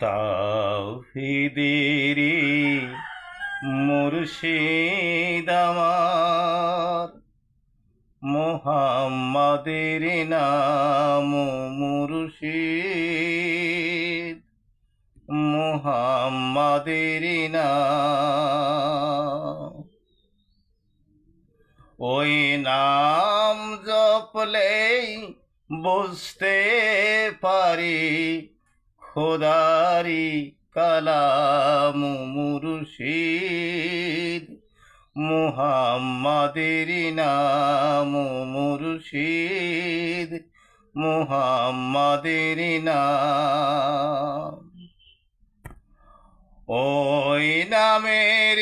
তাওহীদেরই মুর্শিদ আমার, মুহাম্মাদের নাম মুর্শিদ, মুহাম্মাদের নাম। ওই নাম জপলেই বুঝতে পারি খোদারি কালাম মুর্শিদ, মুহাম্মাদের নাম মুর্শিদ, মুহাম্মাদের নাম। ওই নামের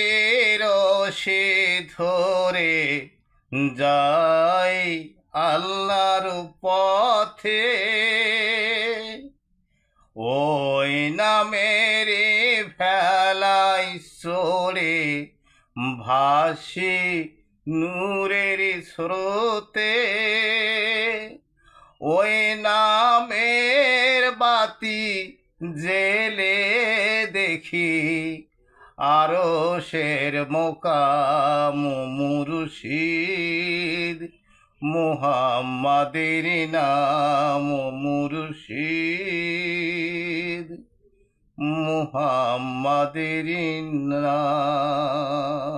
রশি ধরে যাই আল্লাহর পথে, ওই নামের ভেলায় চড়ে ভাসি নূরের স্রোতে, ওই নামের বাতি জেলে দেখি আরশের মোকাম মুর্শিদ, মুহাম্মাদের নাম মুর্শিদ, মুহাম্মাদের নাম।